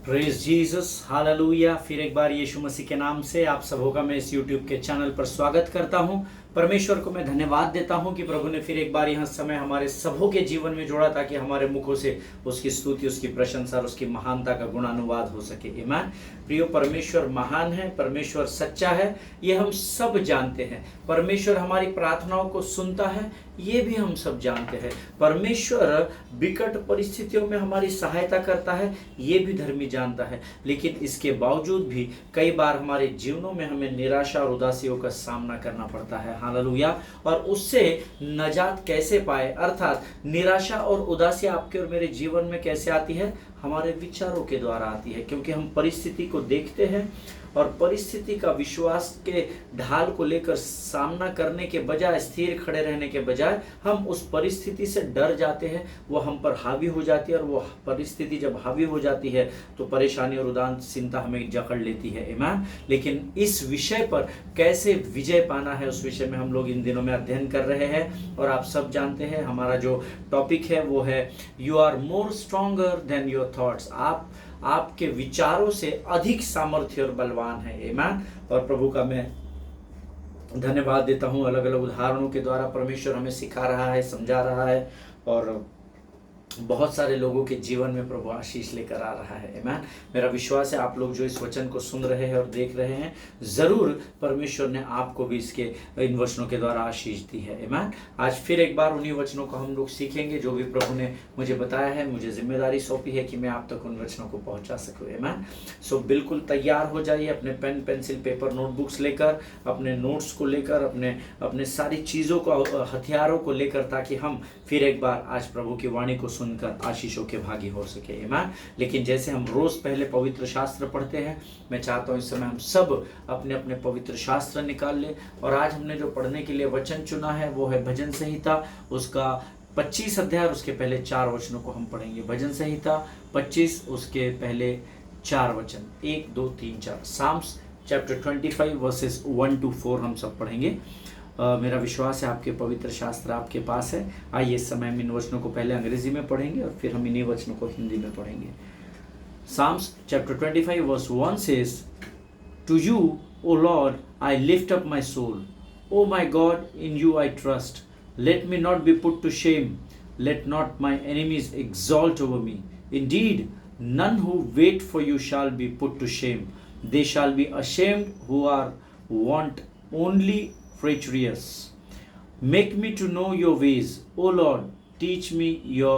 Praise Jesus, hallelujah. फिर एक बार यीशु मसीह के नाम से आप सबों का मैं इस यूट्यूब के चैनल पर स्वागत करता हूं। परमेश्वर को मैं धन्यवाद देता हूं कि प्रभु ने फिर एक बार यहां समय हमारे सबों के जीवन में जोड़ा ताकि हमारे मुखों से उसकी स्तुति, उसकी प्रशंसा और उसकी महानता का गुणानुवाद हो सके। ईमान प्रियो, परमेश्वर महान है, परमेश्वर सच्चा है, ये हम सब जानते हैं। परमेश्वर हमारी प्रार्थनाओं को सुनता है, ये भी हम सब जानते हैं। परमेश्वर विकट परिस्थितियों में हमारी सहायता करता है, ये भी धर्मी जानता है। लेकिन इसके बावजूद भी कई बार हमारे जीवनों में हमें निराशा और उदासियों का सामना करना पड़ता है। हालेलुया। और उससे नजात कैसे पाए, अर्थात निराशा और उदासी आपके और मेरे जीवन में कैसे आती है? हमारे विचारों के द्वारा आती है, क्योंकि हम परिस्थिति को देखते हैं और परिस्थिति का विश्वास के ढाल को लेकर सामना करने के बजाय, स्थिर खड़े रहने के बजाय हम उस परिस्थिति से डर जाते हैं, वो हम पर हावी हो जाती है। और वो परिस्थिति जब हावी हो जाती है तो परेशानी और उदासीनता हमें जकड़ लेती है। ईमान, लेकिन इस विषय पर कैसे विजय पाना है, उस विषय में हम लोग इन दिनों में अध्ययन कर रहे हैं। और आप सब जानते हैं हमारा जो टॉपिक है वो है you are more stronger than your thoughts. आपके विचारों से अधिक सामर्थ्य और बलवान है। आमीन। और प्रभु का मैं धन्यवाद देता हूं, अलग अलग उदाहरणों के द्वारा परमेश्वर हमें सिखा रहा है, समझा रहा है और बहुत सारे लोगों के जीवन में प्रभु आशीष लेकर आ रहा है। आमीन। मेरा विश्वास है आप लोग जो इस वचन को सुन रहे हैं और देख रहे हैं, जरूर परमेश्वर ने आपको भी इसके इन वचनों के द्वारा आशीष दी है। आमीन। आज फिर एक बार उन्हीं वचनों को हम लोग सीखेंगे जो भी प्रभु ने मुझे बताया है, मुझे जिम्मेदारी सौंपी है कि मैं आप तक उन वचनों को पहुंचा सकूं। आमीन। सो बिल्कुल तैयार हो जाइए, अपने पेन, पेंसिल, पेपर, नोटबुक्स लेकर, अपने नोट्स को लेकर, अपने सारी चीज़ों को, हथियारों को लेकर, ताकि हम फिर एक बार आज प्रभु की वाणी को सुनकर आशीषों के भागी हो सके। आमीन। लेकिन जैसे हम रोज पहले पवित्र शास्त्र पढ़ते हैं, मैं चाहता हूं इस समय हम सब अपने अपने पवित्र शास्त्र निकाल ले। और आज हमने जो पढ़ने के लिए वचन चुना है वो है भजन संहिता, उसका 25 अध्याय, उसके पहले 4 वचनों को हम पढ़ेंगे। भजन संहिता 25, उसके पहले 4 वचन, 1, 2, 3, 4। साम्स चैप्टर 25 वर्सेस 1 to 4 हम सब पढ़ेंगे। मेरा विश्वास है आपके पवित्र शास्त्र आपके पास है। आइए इस समय हम इन वचनों को पहले अंग्रेजी में पढ़ेंगे और फिर हम इन्हीं वचनों को हिंदी में पढ़ेंगे। Psalms chapter 25 verse 1 says, To you, O Lord, I lift up my soul. O my God, in you I trust. Let me not be put to shame. Let not my enemies exalt over me. Indeed, none who wait for you shall be put to shame. They shall be ashamed who are want only treacherous. Make me to know your ways, O Lord, teach me your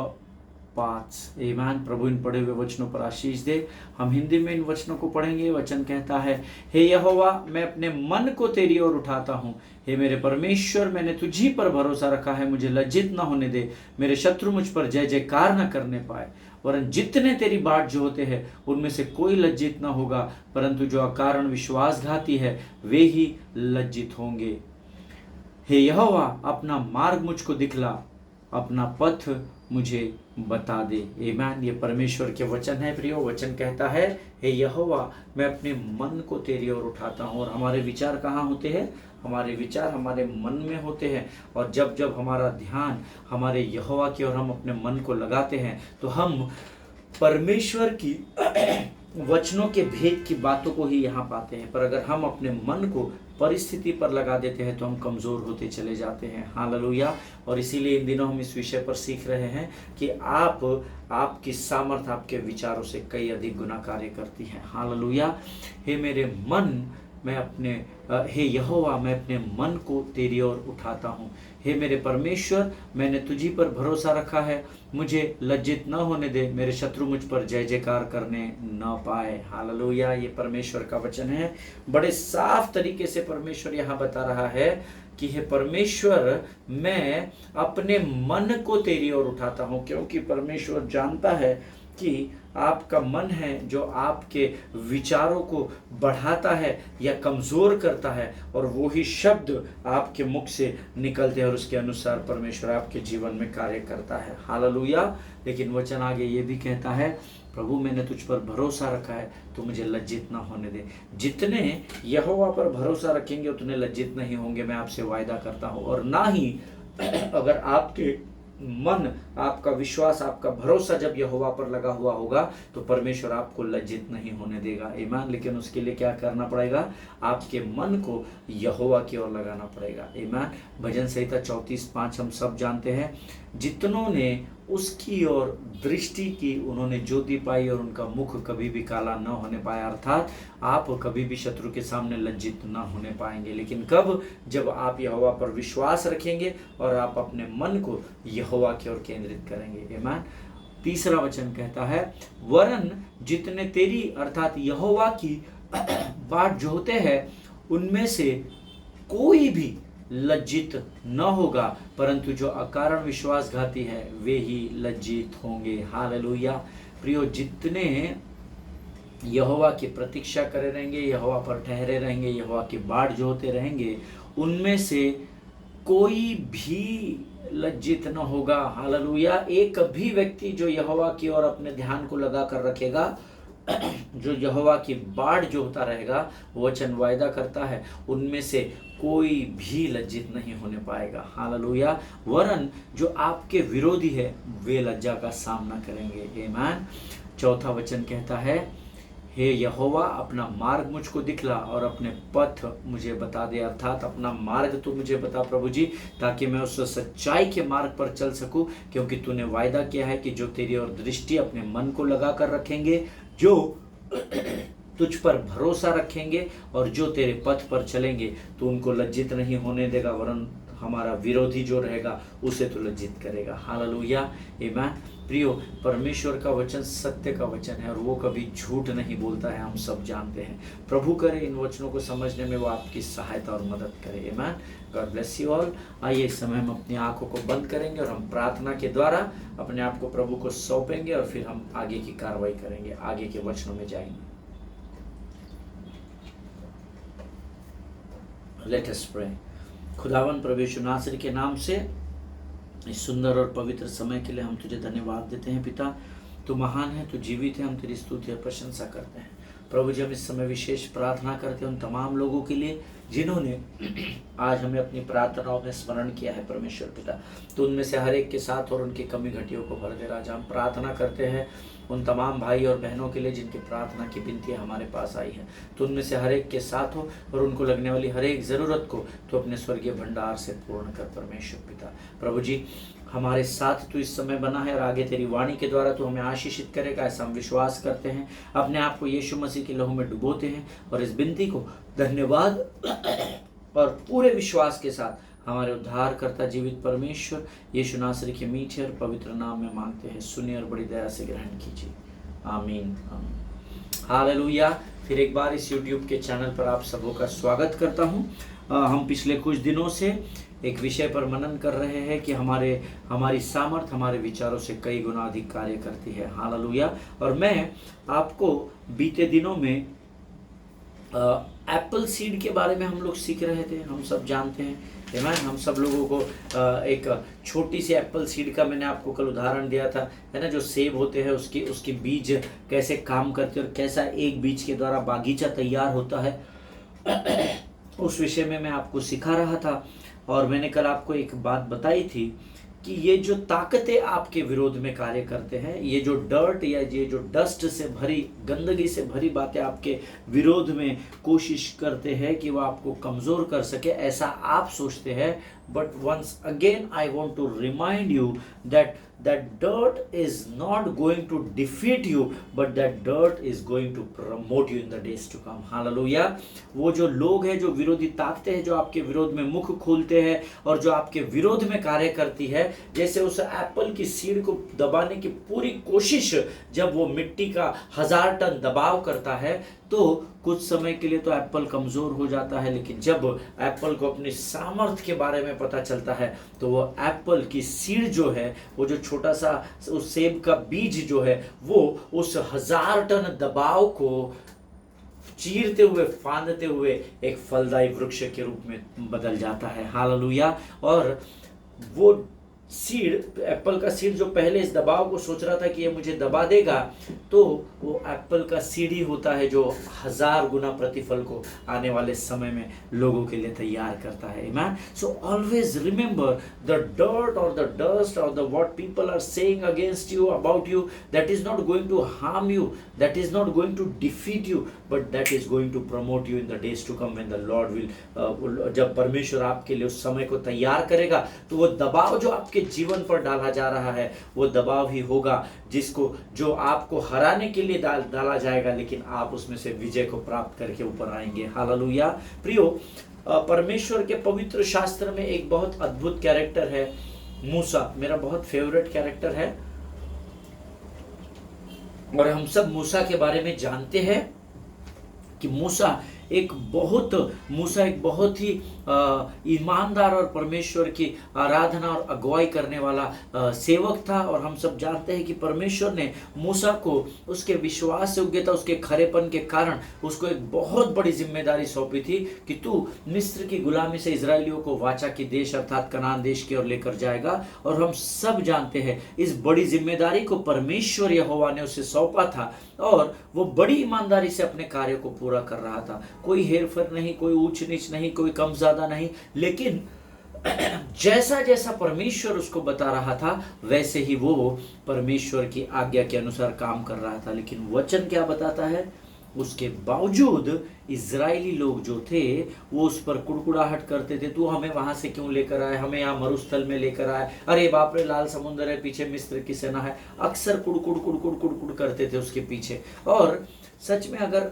paths. Amen. प्रभु इन पढ़े हुए वचनों पर आशीष दे। हम हिंदी में इन वचनों को पढ़ेंगे। वचन कहता है, हे यहोवा, मैं अपने मन को तेरी ओर उठाता हूँ। हे मेरे परमेश्वर, मैंने तुझी पर भरोसा रखा है, मुझे लज्जित न होने दे। मेरे शत्रु मुझ पर जय जयकार न करने पाए। वरन जितने तेरी बाट जो होते हैं उनमें से कोई लज्जित न होगा, परंतु जो अकारण विश्वासघाती है वे ही लज्जित होंगे। हे यहोवा, अपना मार्ग मुझको दिखला, अपना पथ मुझे बता दे। आमीन। ये परमेश्वर के वचन है प्रियो। वचन कहता है, हे यहोवा, मैं अपने मन को तेरी ओर उठाता हूँ। और हमारे विचार कहाँ होते हैं? हमारे विचार हमारे मन में होते हैं। और जब जब हमारा ध्यान हमारे यहोवा की ओर हम अपने मन को लगाते हैं तो हम परमेश्वर की वचनों के भेद की बातों को ही यहाँ पाते हैं। पर अगर हम अपने मन को परिस्थिति पर लगा देते हैं तो हम कमज़ोर होते चले जाते हैं। हालेलुया। और इसीलिए इन दिनों हम इस विषय पर सीख रहे हैं कि आपकी सामर्थ आपके विचारों से कई अधिक गुना कार्य करती है। हालेलुया। हे मेरे मन, हे यहोवा, मैं अपने मन को तेरी ओर उठाता हूँ। हे मेरे परमेश्वर, मैंने तुझी पर भरोसा रखा है, मुझे लज्जित न होने दे। मेरे शत्रु मुझ पर जय जयकार करने न पाए। हालेलुया। ये परमेश्वर का वचन है। बड़े साफ तरीके से परमेश्वर यहाँ बता रहा है कि हे परमेश्वर, मैं अपने मन को तेरी ओर उठाता हूँ, क्योंकि परमेश्वर जानता है कि आपका मन है जो आपके विचारों को बढ़ाता है या कमज़ोर करता है, और वो ही शब्द आपके मुख से निकलते हैं और उसके अनुसार परमेश्वर आपके जीवन में कार्य करता है। हालेलुया। लेकिन वचन आगे ये भी कहता है, प्रभु मैंने तुझ पर भरोसा रखा है, तो मुझे लज्जित ना होने दे। जितने यहोवा पर भरोसा रखेंगे उतने लज्जित नहीं होंगे, मैं आपसे वायदा करता हूँ। और ना ही अगर आपके मन, आपका विश्वास, आपका भरोसा जब यहोवा पर लगा हुआ होगा तो परमेश्वर आपको लज्जित नहीं होने देगा। ईमान। लेकिन उसके लिए क्या करना पड़ेगा? आपके मन को यहोवा की ओर लगाना पड़ेगा। ईमान। भजन संहिता 34:5 हम सब जानते हैं, जितनों ने उसकी ओर दृष्टि की उन्होंने ज्योति पाई और उनका मुख कभी भी काला न होने पाया। अर्थात आप कभी भी शत्रु के सामने लज्जित न होने पाएंगे। लेकिन कब? जब आप यहोवा पर विश्वास रखेंगे और आप अपने मन को यहोवा की ओर केंद्रित करेंगे। आमीन। तीसरा वचन कहता है, वरन जितने तेरी अर्थात यहोवा की बाट जोहते हैं उनमें से कोई भी लज्जित न होगा, परंतु जो अकारण विश्वासघाती है वे ही लज्जित होंगे। हालेलुया। प्रियो, जितने यहोवा की प्रतीक्षा करे रहेंगे, यहोवा पर ठहरे रहेंगे, यहोवा की बाट जोहते रहेंगे, उनमें से कोई भी लज्जित न होगा। हालेलुया। एक भी व्यक्ति जो यहोवा की ओर अपने ध्यान को लगा कर रखेगा, जो यहोवा की बाट जोहता रहेगा, वचन वायदा करता है उनमें से कोई भी लज्जित नहीं होने पाएगा। हालेलुया। वरन जो आपके विरोधी है वे लज्जा का सामना करेंगे। आमीन। चौथा वचन कहता है, हे यहोवा अपना मार्ग मुझको दिखला और अपने पथ मुझे बता दे। अर्थात अपना मार्ग तो मुझे बता प्रभु जी, ताकि मैं उस सच्चाई के मार्ग पर चल सकूं, क्योंकि तूने वायदा किया है कि जो तेरी ओर दृष्टि अपने मन को लगा कर रखेंगे, जो तुझ पर भरोसा रखेंगे और जो तेरे पथ पर चलेंगे, तो उनको लज्जित नहीं होने देगा, वरन हमारा विरोधी जो रहेगा उसे तो लज्जित करेगा। हालेलुया। आमीन। प्रियो, परमेश्वर का वचन सत्य का वचन है और वो कभी झूठ नहीं बोलता है, हम सब जानते हैं। प्रभु करे इन वचनों को समझने में वो आपकी सहायता और मदद करे। आमीन। God bless you all. आइए इस समय हम अपनी आंखों को बंद करेंगे और हम प्रार्थना के द्वारा अपने आप को प्रभु को सौंपेंगे और फिर हम आगे की कार्रवाई करेंगे, आगे के वचनों में जाएंगे। Let us pray. खुदावन प्रभु यीशु नासरी के नाम से इस सुंदर और पवित्र समय के लिए हम तुझे धन्यवाद देते हैं। पिता, तू महान है, तू जीवित है, हम तेरी स्तुति और प्रशंसा करते हैं। प्रभु जी, हम इस समय विशेष प्रार्थना करते हैं उन तमाम लोगों के लिए जिन्होंने आज हमें अपनी प्रार्थनाओं में स्मरण किया है। परमेश्वर पिता, तो उनमें से हर एक के साथ और उनकी कमी घटियों को भर दे। राजा, हम प्रार्थना करते हैं उन तमाम भाई और बहनों के लिए जिनकी प्रार्थना की विनतियाँ हमारे पास आई है, तो उनमें से हर एक के साथ हो और उनको लगने वाली हर एक ज़रूरत को तो अपने स्वर्गीय भंडार से पूर्ण कर। परमेश्वर पिता, प्रभु जी, हमारे साथ तू इस समय बना है और आगे तेरी वाणी के द्वारा तू हमें आशीषित करेगा, ऐसा हम विश्वास करते हैं। अपने आप को यीशु मसीह के लहू में डुबोते हैं और इस विनती को धन्यवाद और पूरे विश्वास के साथ हमारे उद्धारकर्ता जीवित परमेश्वर यीशु नासरी के मीठे और पवित्र नाम में मांगते हैं। सुनिए और बड़ी दया से ग्रहण कीजिए। आमीन। हालेलुया। फिर एक बार इस YouTube के चैनल पर आप सबों का स्वागत करता हूं। हम पिछले कुछ दिनों से एक विषय पर मनन कर रहे हैं कि हमारी सामर्थ हमारे विचारों से कई गुना अधिक कार्य करती है। हालेलुया। और मैं आपको बीते दिनों में एप्पल सीड के बारे में हम लोग सीख रहे थे। हम सब जानते हैं, हम सब लोगों को एक छोटी सी एप्पल सीड का मैंने आपको कल उदाहरण दिया था, है ना, जो सेब होते हैं उसकी बीज कैसे काम करते हैं और कैसा एक बीज के द्वारा बागीचा तैयार होता है। उस विषय में मैं आपको सिखा रहा था और मैंने कल आपको एक बात बताई थी कि ये जो ताकतें आपके विरोध में कार्य करते हैं, ये जो डर्ट या ये जो डस्ट से भरी, गंदगी से भरी बातें आपके विरोध में कोशिश करते हैं कि वो आपको कमज़ोर कर सके, ऐसा आप सोचते हैं। But once again I want to remind you that dirt is not going to defeat you, but that dirt is going to promote you in the days to come. Hallelujah. वो जो लोग हैं, जो विरोधी ताकतें हैं, जो आपके विरोध में मुख खोलते हैं और जो आपके विरोध में कार्य करती है, जैसे उस एप्पल की सीड को दबाने की पूरी कोशिश जब वो मिट्टी का 1000 टन दबाव करता है तो कुछ समय के लिए तो एप्पल कमज़ोर हो जाता है, लेकिन जब एप्पल को अपनी सामर्थ्य के बारे में पता चलता है तो वो एप्पल की सीड जो है, वो जो छोटा सा उस सेब का बीज जो है, वो उस 1000 टन दबाव को चीरते हुए, फांदते हुए एक फलदायी वृक्ष के रूप में बदल जाता है। हालेलुया। और वो सीड, एप्पल का सीड जो पहले इस दबाव को सोच रहा था कि ये मुझे दबा देगा, तो वो एप्पल का सीड ही होता है जो 1000 गुना प्रतिफल को आने वाले समय में लोगों के लिए तैयार करता है। Amen. So always remember the dirt और द डस्ट और the what people are saying against you, about you, that is not going to harm you, that is not going to defeat you, but that is going to promote you in the days to come when the Lord will, जब परमेश्वर आपके लिए उस समय को तैयार करेगा, तो वो दबाव जो आपके जीवन पर डाला जा रहा है वो दबाव ही होगा जिसको, जो आपको हराने के लिए डाला जाएगा, लेकिन आप उसमें से विजय को प्राप्त करके ऊपर आएंगे। हालेलुया। प्रियो, परमेश्वर के पवित्र शास्त्र में एक बहुत अद्भुत कैरेक्टर है मूसा। मेरा बहुत फेवरेट कैरेक्टर है और हम सब मूसा के बारे में जानते हैं कि मूसा एक बहुत ही ईमानदार और परमेश्वर की आराधना और अगुवाई करने वाला सेवक था। और हम सब जानते हैं कि परमेश्वर ने मूसा को उसके विश्वास योग्यता, उसके खरेपन के कारण उसको एक बहुत बड़ी जिम्मेदारी सौंपी थी कि तू मिस्र की गुलामी से इजरायलियों को वाचा की देश अर्थात कनान देश की ओर लेकर जाएगा। और हम सब जानते हैं इस बड़ी जिम्मेदारी को परमेश्वर यहोवा ने उसे सौंपा था और वो बड़ी ईमानदारी से अपने कार्य को पूरा कर रहा था। कोई हेरफेर नहीं, कोई ऊंच नीच नहीं, कोई कम ज्यादा नहीं, लेकिन जैसा जैसा परमेश्वर उसको बता रहा था वैसे ही वो परमेश्वर की आज्ञा के अनुसार काम कर रहा था। लेकिन वचन क्या बताता है, उसके बावजूद इजरायली लोग जो थे वो उस पर कुड़कुड़ाहट करते थे, तू हमें वहां से क्यों लेकर आए, हमें यहाँ मरुस्थल में लेकर आए, अरे बाप रे लाल समुद्र है, पीछे मिस्र की सेना है, अक्सर कुड़कुड़ कुड़कुड़ कुड़कुड़ करते थे उसके पीछे। और सच में अगर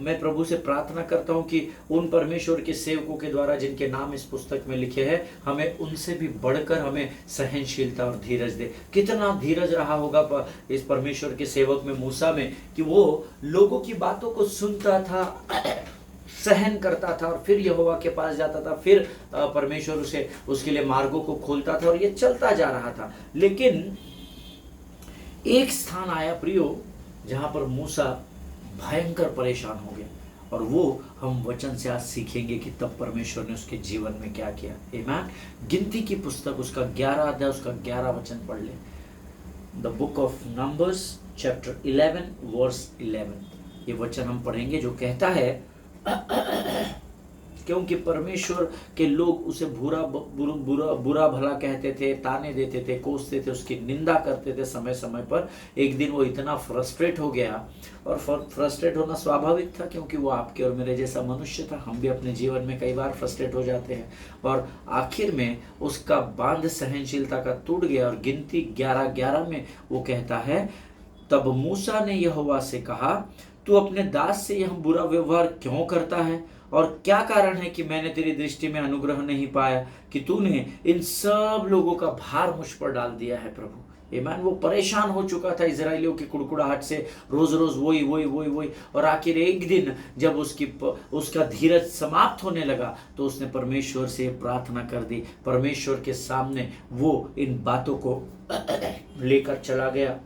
मैं प्रभु से प्रार्थना करता हूं कि उन परमेश्वर के सेवकों के द्वारा जिनके नाम इस पुस्तक में लिखे हैं, हमें उनसे भी बढ़कर हमें सहनशीलता और धीरज दे। कितना धीरज रहा होगा इस परमेश्वर के सेवक में, मूसा में, कि वो लोगों की बातों को सुनता था, सहन करता था और फिर यहोवा के पास जाता था, फिर परमेश्वर उसे उसके लिए मार्गों को खोलता था और ये चलता जा रहा था। लेकिन एक स्थान आया प्रियो जहां पर मूसा भयंकर परेशान हो गया और वो हम वचन से आज सीखेंगे कि तब परमेश्वर ने उसके जीवन में क्या किया। आमीन। गिनती की पुस्तक उसका 11 अध्याय उसका 11 वचन पढ़ ले। The book of Numbers chapter 11 verse 11, ये वचन हम पढ़ेंगे जो कहता है क्योंकि परमेश्वर के लोग उसे बुरा भला कहते थे, ताने देते थे, कोसते थे, उसकी निंदा करते थे समय समय पर। एक दिन वो इतना फ्रस्ट्रेट हो गया, और फ्रस्ट्रेट होना स्वाभाविक था क्योंकि वो आपके और मेरे जैसा मनुष्य था। हम भी अपने जीवन में कई बार फ्रस्ट्रेट हो जाते हैं और आखिर में उसका बांध सहनशीलता का टूट गया। और गिनती 11:11 में वो कहता है, तब मूसा ने यहोवा से कहा, तू अपने दास से यह बुरा व्यवहार क्यों करता है, और क्या कारण है कि मैंने तेरी दृष्टि में अनुग्रह नहीं पाया कि तूने इन सब लोगों का भार मुझ पर डाल दिया है। प्रभु आमीन। वो परेशान हो चुका था इजरायलियों की कुड़कुड़ाहट से, रोज रोज वही, और आखिर एक दिन जब उसका धीरज समाप्त होने लगा तो उसने परमेश्वर से प्रार्थना कर दी। परमेश्वर के सामने वो इन बातों को लेकर चला गया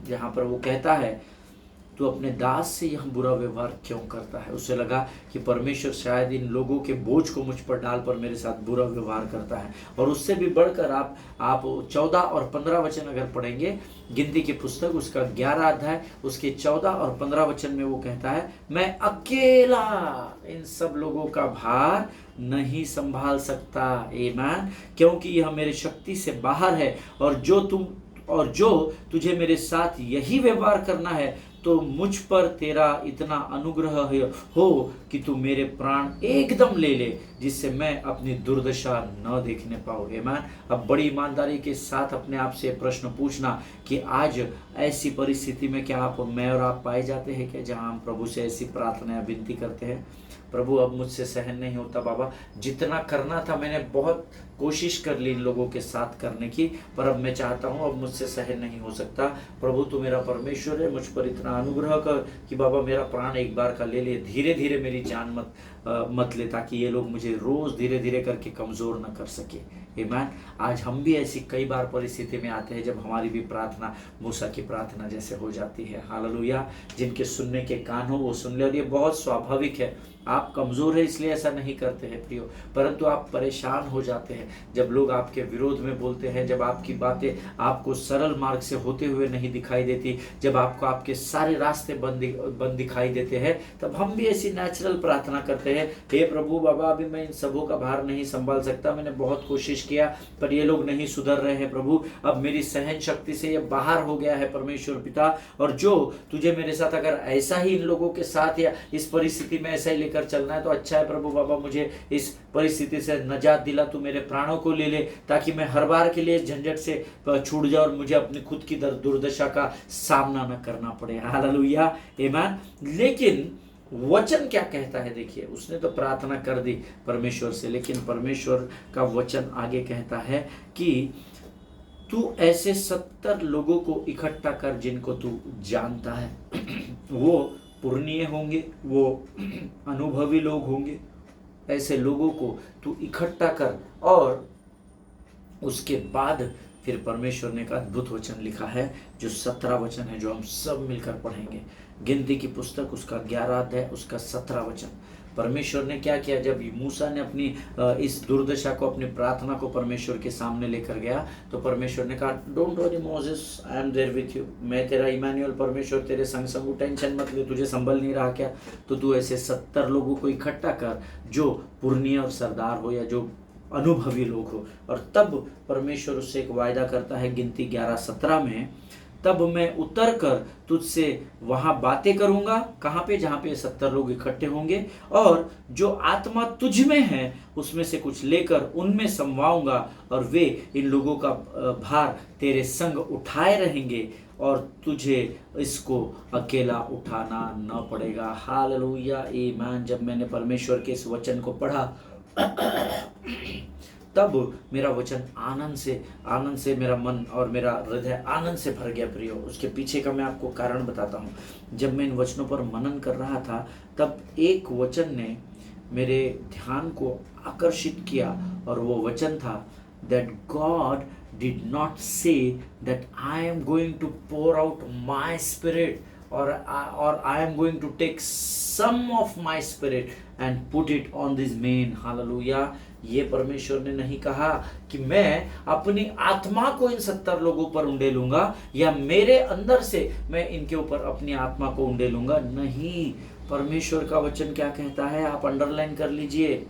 जहां पर वो कहता है, तो अपने दास से यह बुरा व्यवहार क्यों करता है। उसे लगा कि परमेश्वर शायद इन लोगों के बोझ को मुझ पर डाल पर मेरे साथ बुरा व्यवहार करता है। और उससे भी बढ़कर आप 14 और 15 वचन अगर पढ़ेंगे गिनती की पुस्तक उसका 11 अध्याय उसके 14 और 15 वचन में वो कहता है, मैं अकेला इन सब लोगों का भार नहीं संभाल सकता। आमीन। क्योंकि यह मेरी शक्ति से बाहर है, और जो तुझे मेरे साथ यही व्यवहार करना है, तो मुझ पर तेरा इतना अनुग्रह हो कि तू मेरे प्राण एकदम ले ले, जिससे मैं अपनी दुर्दशा न देखने पाऊँ। आमीन। अब बड़ी ईमानदारी के साथ अपने आप से प्रश्न पूछना कि आज ऐसी परिस्थिति में क्या मैं और आप पाए जाते हैं क्या, जहां हम प्रभु से ऐसी प्रार्थना या विनती करते हैं, प्रभु अब मुझसे सहन नहीं होता बाबा, जितना करना था मैंने बहुत कोशिश कर ली इन लोगों के साथ करने की, पर अब मैं चाहता हूँ अब मुझसे सहन नहीं हो सकता। प्रभु तू मेरा परमेश्वर है, मुझ पर इतना अनुग्रह कर कि बाबा मेरा प्राण एक बार का ले ले, धीरे धीरे मेरी जान मत ले, ताकि ये लोग मुझे रोज धीरे धीरे करके कमजोर न कर सके। आमीन। आज हम भी ऐसी कई बार परिस्थिति में आते हैं जब हमारी भी प्रार्थना मूसा की प्रार्थना जैसे हो जाती है। हालेलुया। जिनके सुनने के कान हो वो सुन ले, और ये बहुत स्वाभाविक है। आप कमज़ोर है इसलिए ऐसा नहीं करते हैं प्रियो, परंतु आप परेशान हो जाते हैं जब लोग आपके विरोध में बोलते हैं, जब आपकी बातें आपको सरल मार्ग से होते हुए नहीं दिखाई देती, जब आपको आपके सारे रास्ते बंद दिखाई देते हैं, तब हम भी ऐसी नेचुरल प्रार्थना करते हैं, हे प्रभु बाबा, अभी मैं इन सबों का भार नहीं संभाल सकता, मैंने बहुत कोशिश किया पर ये लोग नहीं सुधर रहे हैं प्रभु, अब मेरी सहन शक्ति से ये बाहर हो गया है परमेश्वर पिता। और जो तुझे मेरे साथ अगर ऐसा ही इन लोगों के साथ या इस परिस्थिति में ऐसा ही लेकर चलना है तो अच्छा है प्रभु बाबा, मुझे इस परिस्थिति से नजात दिला, तू मेरे प्राणों को ले ले, ताकि मैं हर बार के लिए झंझट से छूट जाऊं और मुझे अपनी खुद की दुर्दशा का सामना न करना पड़े। हालेलुया, आमीन। लेकिन वचन क्या कहता है, देखिए उसने तो प्रार्थना कर दी परमेश्वर से, लेकिन परमेश्वर का वचन आगे कहता है कि तू ऐसे 70 लोगों को इकट्ठा कर जिनको तू जानता है। वो पुरनीय होंगे, वो अनुभवी लोग होंगे, ऐसे लोगों को तू इकट्ठा कर। और उसके बाद फिर परमेश्वर ने एक अद्भुत वचन लिखा है, जो 17 वचन है, जो हम सब मिलकर पढ़ेंगे। गिनती की पुस्तक उसका 11 अध्याय उसका 17 वचन। परमेश्वर ने क्या किया, जब मूसा ने अपनी इस दुर्दशा को, अपनी प्रार्थना को परमेश्वर के सामने लेकर गया, तो परमेश्वर ने कहा, don't worry Moses, I am there with you, मैं तेरा इमानुएल परमेश्वर तेरे संग संग, टेंशन मत ले, तुझे संभल नहीं रहा क्या, तो तू ऐसे 70 लोगों को इकट्ठा कर जो पुरनीय और सरदार हो या जो अनुभवी लोग हो। और तब परमेश्वर उससे एक वायदा करता है गिनती 11:17 में, तब मैं उतर कर तुझसे वहां बातें करूंगा, कहां पे, जहां पे 70 लोग इकट्ठे होंगे, और जो आत्मा तुझ में है उसमें से कुछ लेकर उनमें समवाऊंगा, और वे इन लोगों का भार तेरे संग उठाए रहेंगे और तुझे इसको अकेला उठाना न पड़ेगा। हालेलुया, आमीन। जब मैंने परमेश्वर के इस वचन को पढ़ा तब मेरा वचन आनंद से मेरा मन और मेरा हृदय आनंद से भर गया प्रियो। उसके पीछे का मैं आपको कारण बताता हूँ। जब मैं इन वचनों पर मनन कर रहा था तब एक वचन ने मेरे ध्यान को आकर्षित किया, और वो वचन था that God did not say that I am going to pour out my spirit or I am going to take some of my spirit and put it on this man. Hallelujah. ये परमेश्वर ने नहीं कहा कि मैं अपनी आत्मा को इन 70 लोगों पर उंडेलूंगा या मेरे अंदर से मैं इनके ऊपर अपनी आत्मा को उंडेलूंगा। नहीं, परमेश्वर का वचन क्या कहता है, आप अंडरलाइन कर लीजिए।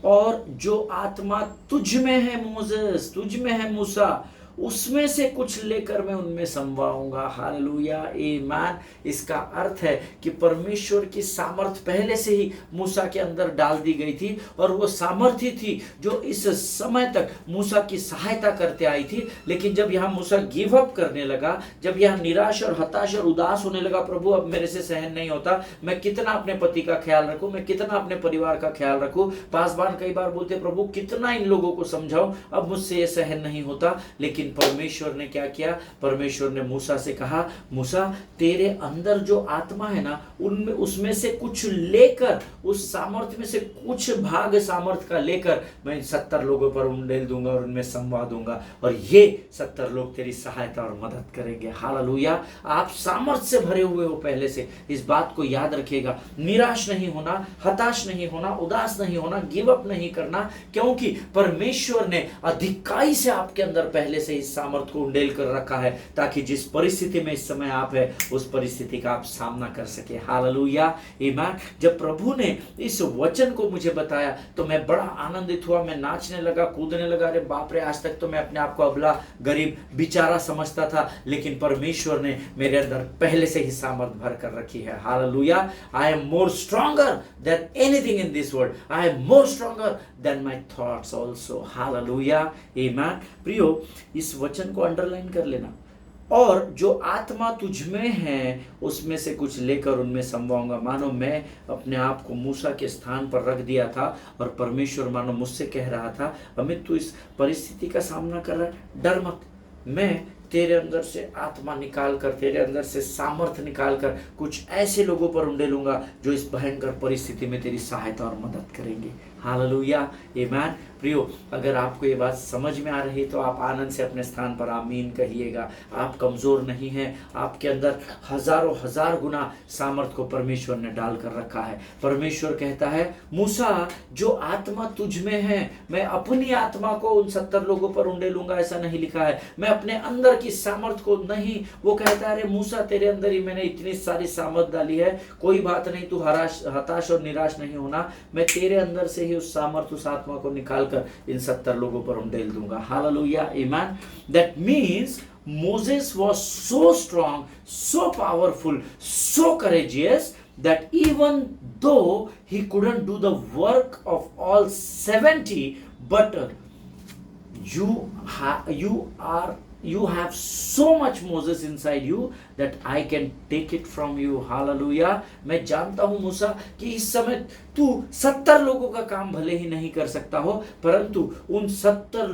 और जो आत्मा तुझ में है मोसेस, तुझ में है मूसा, उसमें से कुछ लेकर मैं उनमें समवाऊंगा। हालेलुया, आमीन। इसका अर्थ है कि परमेश्वर की सामर्थ पहले से ही मूसा के अंदर डाल दी गई थी, और वो सामर्थ्य थी जो इस समय तक मूसा की सहायता करते आई थी। लेकिन जब यहाँ मूसा गिव अप करने लगा, जब यहाँ निराश और हताश और उदास होने लगा, प्रभु अब मेरे से सहन नहीं होता, मैं कितना अपने पति का ख्याल रखूं, मैं कितना अपने परिवार का ख्याल रखूं। पासवान कई बार बोलते, प्रभु कितना इन लोगों को समझाऊं, अब मुझसे ये सहन नहीं होता। लेकिन परमेश्वर ने क्या किया, परमेश्वर ने मूसा से कहा, मूसा तेरे अंदर जो आत्मा है ना, उनमें उसमें से कुछ लेकर, उस सामर्थ्य में से कुछ भाग सामर्थ्य का लेकर मैं इन 70 लोगों पर उंडेल दूंगा और उनमें संवाद दूंगा, और ये 70 लोग तेरी सहायता और मदद करेंगे। हालेलुया। आप सामर्थ्य से भरे हुए हो पहले से, इस बात को याद रखिएगा। निराश नहीं होना, हताश नहीं होना, उदास नहीं होना, गिव अप नहीं करना, क्योंकि परमेश्वर ने अधिकाई से आपके अंदर पहले से इस सामर्थ्य को उंडेल कर रखा है, ताकि जिस परिस्थिति में इस समय आप है उस परिस्थिति का आप सामना कर सके। हालेलुया, आमीन। जब प्रभु ने इस वचन को मुझे बताया तो मैं बड़ा आनंदित हुआ, मैं नाचने लगा, कूदने लगा। अरे बाप रे, आज तक तो मैं अपने आप को अबला गरीब बेचारा समझता था, लेकिन परमेश्वर ने मेरे अंदर पहले से ही सामर्थ भर कर रखी है। Hallelujah. I am more stronger than anything in this world, I am more stronger then my thoughts also. Hallelujah, amen. प्रियो, इस वचन को अंडरलाइन कर लेना। और जो आत्मा तुझ में है उसमें से कुछ लेकर उनमें समवाऊंगा। मानो मैं अपने आप को मूसा के स्थान पर रख दिया था, और परमेश्वर मानो मुझसे कह रहा था, अमित तू इस परिस्थिति का सामना कर रहा है, डर मत, मैं तेरे अंदर से आत्मा निकाल कर, तेरे अंदर से सामर्थ्य निकाल कर कुछ ऐसे लोगों पर उंडेलूंगा जो इस भयंकर परिस्थिति में तेरी सहायता और मदद करेंगे। Hallelujah, amen. प्रियो, अगर आपको ये बात समझ में आ रही तो आप आनंद से अपने स्थान पर आमीन कहिएगा। आप कमज़ोर नहीं हैं, आपके अंदर हजारों हजार गुना सामर्थ को परमेश्वर ने डाल कर रखा है। परमेश्वर कहता है, मूसा, जो आत्मा तुझ में है, मैं अपनी आत्मा को उन 70 लोगों पर उंडेलूंगा, ऐसा नहीं लिखा है। मैं अपने अंदर की सामर्थ को नहीं, वो कहता है, अरे मूसा, तेरे अंदर ही मैंने इतनी सारी सामर्थ डाली है, कोई बात नहीं, तू हताश और निराश नहीं होना, मैं तेरे अंदर से ही उस सामर्थ, उस आत्मा को निकाल इन 70 लोगों पर उंडेल दूंगा। Hallelujah, amen. That means Moses was so strong, so powerful, so courageous that even though he couldn't do the work of all 70, but you have so much Moses inside you that I can take it from you. Hallelujah. मैं जानता हूं मूसा कि इस समय तू 70 लोगों का काम भले ही नहीं कर सकता हो, परंतु उन 70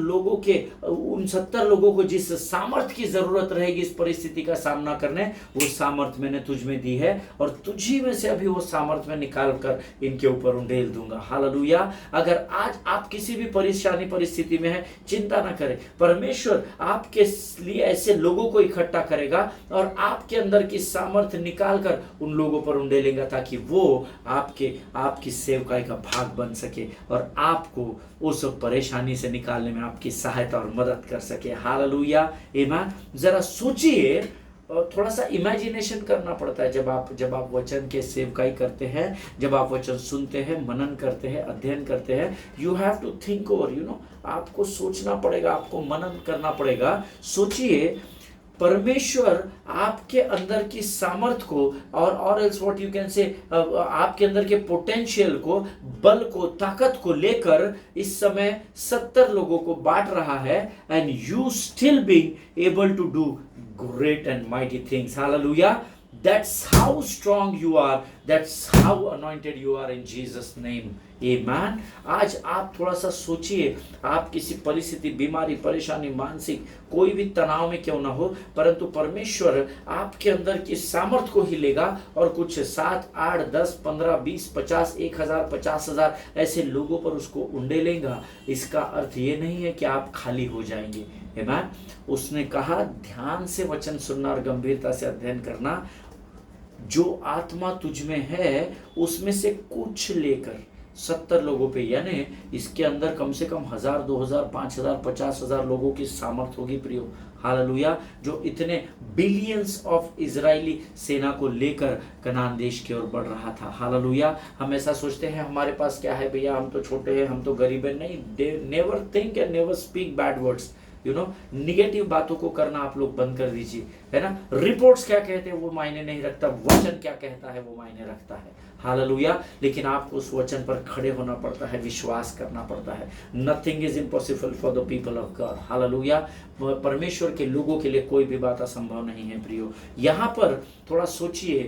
लोगों को जिस सामर्थ की जरूरत रहेगी इस परिस्थिति का सामना करने, वो सामर्थ मैंने तुझ में दी है और तुझी में से अभी वो सामर्थ में निकाल कर इनके ऊपर उंडेल दूंगा। हालेलुया। अगर आज आप किसी भी परेशानी परिस्थिति में है, चिंता ना करें, परमेश्वर आपके लिए ऐसे लोगों को इकट्ठा करेगा और आपके अंदर की सामर्थ निकाल कर उन लोगों पर उंडेलेगा, ताकि वो आपकी सेवकाई का भाग बन सके और आपको उस परेशानी से निकालने में आपकी सहायता और मदद कर सके। हालेलुया, आमीन। जरा सोचिए, थोड़ा सा इमेजिनेशन करना पड़ता है जब आप वचन के सेवकाई करते हैं, जब आप वचन सुनते हैं, मनन करते हैं, अध्ययन करते हैं। You have to think over, आपको सोचना पड़ेगा, आपको मनन करना पड़ेगा। सोचिए, परमेश्वर आपके अंदर की सामर्थ को और else what you can say, आपके अंदर के पोटेंशियल को, बल को, ताकत को लेकर इस समय 70 लोगों को बांट रहा है, and you still being able to do great and mighty things. Hallelujah. That's how strong you are. That's how anointed you are in Jesus name. Amen. आज आप थोड़ा सा सोचिए, आप किसी परिस्थिति, बीमारी, परेशानी, मानसिक कोई भी तनाव में क्यों ना हो, परंतु परमेश्वर आपके अंदर की सामर्थ को ही लेगा और कुछ 7, 8, 10, 15, 20, 50, 1000, 50,000 ऐसे लोगों पर उसको उंडेलेगा। इसका अर्थ ये नहीं है कि आप खाली हो जाएंगे। आमीन। उसने कहा, ध्यान से वचन सुनना और गंभीरता से अध्ययन करना। जो आत्मा तुझ में है उसमें से कुछ लेकर 70 लोगों पे, यानी इसके अंदर कम से कम 1000, 2000, 5000, 50,000 लोगों की सामर्थ होगी प्रियो। हालेलुया। जो इतने बिलियंस ऑफ इजरायली सेना को लेकर कनान देश की ओर बढ़ रहा था। हालेलुया। हम ऐसा सोचते हैं हमारे पास क्या है भैया, हम तो छोटे हैं, हम तो गरीब हैं। नहीं, never think and never speak bad words. Negative बातों को करना आप लोग बंद कर दीजिए, है ना। रिपोर्ट्स क्या कहते हैं वो मायने नहीं रखता, वचन क्या कहता है वो मायने रखता है। हालेलुया। लेकिन आपको उस वचन पर खड़े होना पड़ता है, विश्वास करना पड़ता है। Nothing is impossible for the people of God. Hallelujah. परमेश्वर के लोगों के लिए कोई भी बात असंभव नहीं है प्रियो। यहाँ पर थोड़ा सोचिए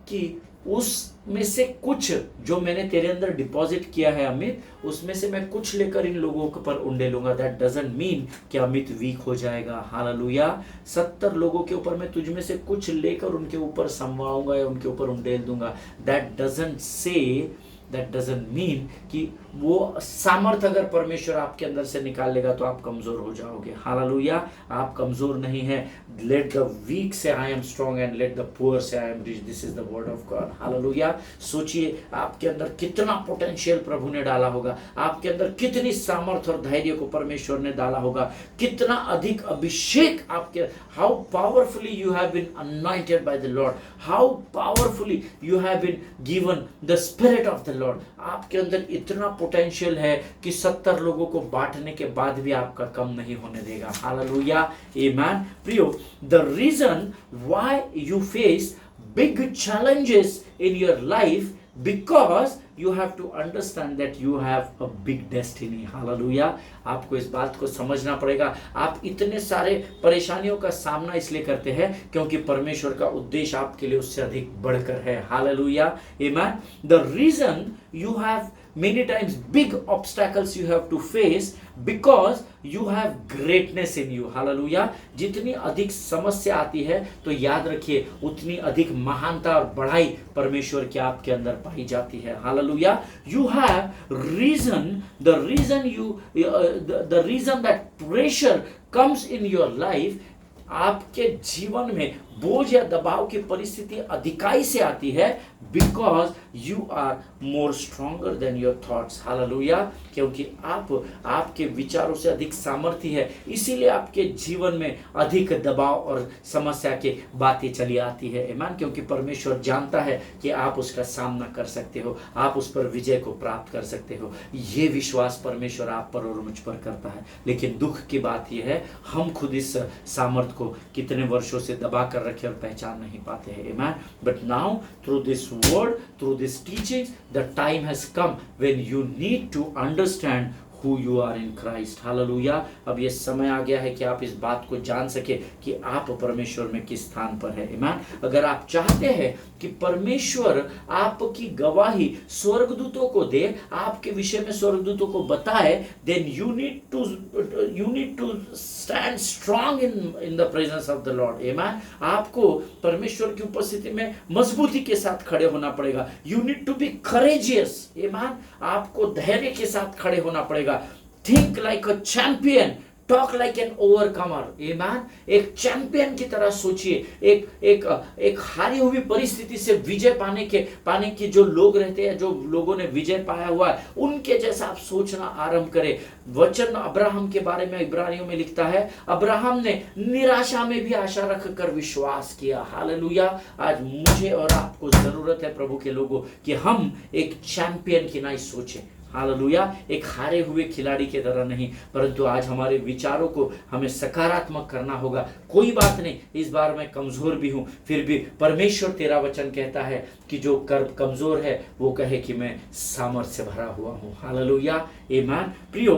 कि उसमें से कुछ जो मैंने तेरे अंदर डिपॉजिट किया है अमित, उसमें से मैं कुछ लेकर इन लोगों के पर उंडेलूंगा। दैट डजंट मीन कि अमित वीक हो जाएगा। हालेलुया। 70 लोगों के ऊपर मैं तुझ में से कुछ लेकर उनके ऊपर संभालूंगा या उनके ऊपर उंडेल दूंगा। दैट डजंट मीन कि वो सामर्थ अगर परमेश्वर आपके अंदर से निकाल लेगा तो आप कमजोर हो जाओगे। हालेलुया। आप कमजोर नहीं है। Late the weak say I am strong and let the poor say I am rich. This is the word of God. Hallelujah. सोचिए आपके अंदर कितना पोटेंशियल प्रभु ने डाला होगा, आपके अंदर कितनी सामर्थ और धैर्य को परमेश्वर ने डाला होगा, कितना अधिक अभिषेक आपके, how powerfully you have been anointed by the Lord, how powerfully you have been given the spirit of the Lord. आपके अंदर इतना पोटेंशियल है कि 70 लोगों को बांटने के बाद भी आपका कम नहीं होने देगा। हालेलुया। आमीन। प्रियो, the reason why you face big challenges in your life because you have to understand that you have a big destiny. Hallelujah. आपको इस बात को समझना पड़ेगा। आप इतने सारे परेशानियों का सामना इसलिए करते हैं क्योंकि परमेश्वर का उद्देश्य आपके लिए उससे अधिक बढ़कर है। Hallelujah. Amen. The reason you have many times big obstacles you have to face because you have greatness in you. Hallelujah. जितनी अधिक समस्या आती है तो याद रखिए उतनी अधिक महानता और बढ़ाई परमेश्वर के आपके अंदर पाई जाती है। Hallelujah. You have reason, the reason that pressure comes in your life, आपके जीवन में बोझ या दबाव की परिस्थिति अधिकाई से आती है because you are more stronger than your thoughts. Hallelujah. क्योंकि आपके विचारों से अधिक सामर्थ्य है, इसीलिए आपके जीवन में अधिक दबाव और समस्या की बातें चली आती है। ईमान। क्योंकि परमेश्वर जानता है कि आप उसका सामना कर सकते हो, आप उस पर विजय को प्राप्त कर सकते हो। ये विश्वास परमेश्वर आप पर और मुझ पर करता है। लेकिन दुख की बात यह है हम खुद इस सामर्थ्य को कितने वर्षों से दबा कर रखे और पहचान नहीं पाते हैं। Amen. But now through this word, through this teachings, the time has come when you need to understand who you are in Christ. Hallelujah. अब ये समय आ गया है कि आप इस बात को जान सके कि आप परमेश्वर में किस स्थान पर है। Amen. अगर आप चाहते हैं कि परमेश्वर आपकी गवाही स्वर्गदूतों को दे, आपके विषय में स्वर्गदूतों को बताए, then you need to stand strong in the presence of the Lord. Amen. आपको परमेश्वर की उपस्थिति में मजबूती के साथ खड़े होना पड़ेगा। You need to be courageous. Amen. आपको धैर्य के साथ खड़े होना पड़ेगा। Think like a champion. Talk like an overcomer. Amen. एक चैंपियन की तरह सोचिए। एक हारी हुई परिस्थिति से विजय पाने की जो लोग रहते हैं, जो लोगों ने विजय पाया हुआ है, उनके जैसा आप सोचना आरंभ करें। वचन अब्राहम के बारे में इब्रानियों में लिखता है, अब्राहम ने निराशा में भी आशा रखकर विश्वास किया। हालेलुया। आज मुझे और आपको जरूरत है प्रभु के लोगों कि हम एक चैंपियन की नहीं सोचें। हालेलुया। एक हारे हुए खिलाड़ी की तरह नहीं, परंतु आज हमारे विचारों को हमें सकारात्मक करना होगा। कोई बात नहीं, इस बार मैं कमजोर भी हूं, फिर भी परमेश्वर तेरा वचन कहता है कि जो कमजोर है वो कहे कि मैं सामर्थ्य से भरा हुआ हूं। हालेलुया। आमेन। प्रियो,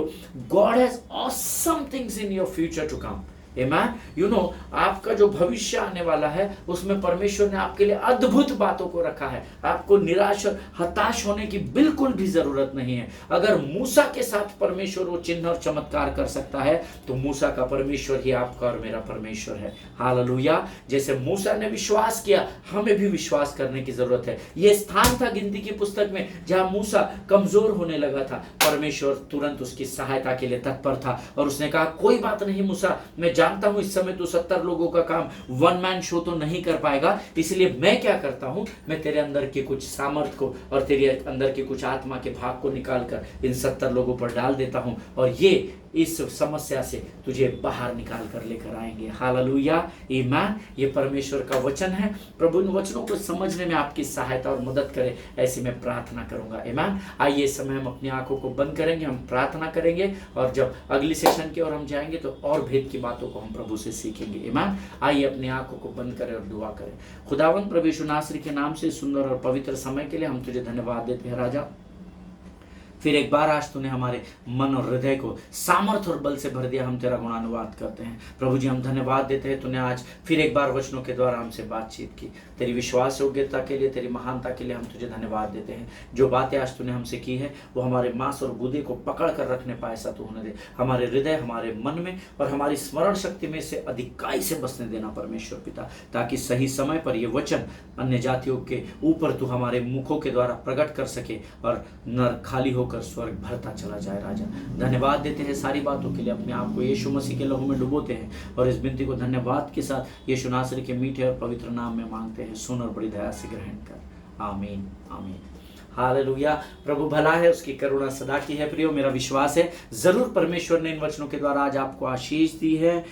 God has awesome things in your future to come. Amen. You know, आपका जो भविष्य आने वाला है उसमें परमेश्वर ने आपके लिए अद्भुत बातों को रखा है। आपको निराश और हताश होने की बिल्कुल भी जरूरत नहीं है। अगर मूसा के साथ परमेश्वर वो चिन्ह और चमत्कार कर सकता है तो मूसा का परमेश्वर ही आपका और मेरा परमेश्वर है। हालेलुया। जैसे मूसा ने विश्वास किया, हमें भी विश्वास करने की जरूरत है। यह स्थान था गिनती की पुस्तक में जहां मूसा कमजोर होने लगा था, परमेश्वर तुरंत उसकी सहायता के लिए तत्पर था और उसने कहा कोई बात नहीं मूसा, मैं जानता हूं इस समय तो 70 लोगों का काम वन मैन शो तो नहीं कर पाएगा, इसलिए मैं क्या करता हूं, मैं तेरे अंदर के कुछ सामर्थ्य को और तेरे अंदर के कुछ आत्मा के भाग को निकालकर इन 70 लोगों पर डाल देता हूं और ये इस समस्या से तुझे बाहर निकाल कर लेकर आएंगे। हालेलुया। ईमान। ये परमेश्वर का वचन है। प्रभु इन वचनों को समझने में आपकी सहायता और मदद करे, ऐसी मैं प्रार्थना करूंगा। ईमान। आइए इस समय हम अपनी आंखों को बंद करेंगे, हम प्रार्थना करेंगे और जब अगली सेशन की ओर हम जाएंगे तो और भेद की बातों को हम प्रभु से सीखेंगे। ईमान। आइए अपनी आंखों को बंद करें और दुआ करें। खुदावंद प्रभु यीशु नासरी के नाम से सुंदर और पवित्र समय के लिए हम तुझे धन्यवाद देते हैं राजा। फिर एक बार आज तूने हमारे मन और हृदय को सामर्थ और बल से भर दिया, हम तेरा गुणानुवाद करते हैं। प्रभु जी हम धन्यवाद देते हैं, तूने आज फिर एक बार वचनों के द्वारा हमसे बातचीत की। तेरी विश्वास योग्यता के लिए, तेरी महानता के लिए हम तुझे धन्यवाद देते हैं। जो बातें आज तूने हमसे की है वो हमारे मांस और गुदे को पकड़ कर रखने पाए ऐसा तू होने दे। हमारे हृदय, हमारे मन में और हमारी स्मरण शक्ति में से अधिकाई से बसने देना परमेश्वर पिता, ताकि सही समय पर ये वचन अन्य जातियों के ऊपर तू हमारे मुखों के द्वारा प्रकट कर सके और नर खाली होकर स्वर्ग भरता चला जाए। राजा धन्यवाद देते हैं सारी बातों के लिए, अपने आप को यीशु मसीह के लहू में डुबोते हैं और इस विनती को धन्यवाद के साथ यीशु नासरी के मीठे और पवित्र नाम में मांगते हैं। सुन और बड़ी दया से ग्रहण कर। आमीन आमीन। हालेलुया। प्रभु भला है, उसकी करुणा सदा की है। प्रियो, मेरा विश्वास है जरूर परमेश्वर ने इन वचनों के द्वारा आज आपको आशीष दी है।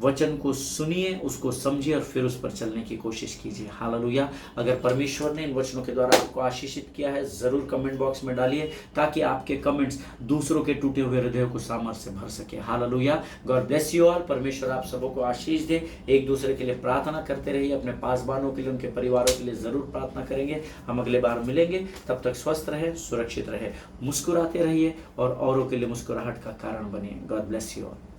वचन को सुनिए, उसको समझिए और फिर उस पर चलने की कोशिश कीजिए। हालेलुया। अगर परमेश्वर ने इन वचनों के द्वारा आपको आशीषित किया है जरूर कमेंट बॉक्स में डालिए, ताकि आपके कमेंट्स दूसरों के टूटे हुए हृदयों को सामर्थ्य से भर सके। Hallelujah. God bless you all. परमेश्वर आप सबों को आशीष दे। एक दूसरे के लिए प्रार्थना करते रहिए, अपने पासबानों के लिए, उनके परिवारों के लिए जरूर प्रार्थना करेंगे। हम अगले बार मिलेंगे, तब तक स्वस्थ रहे, सुरक्षित रहे, मुस्कुराते रहिए और औरों के लिए मुस्कुराहट का कारण बनिए। God bless you all.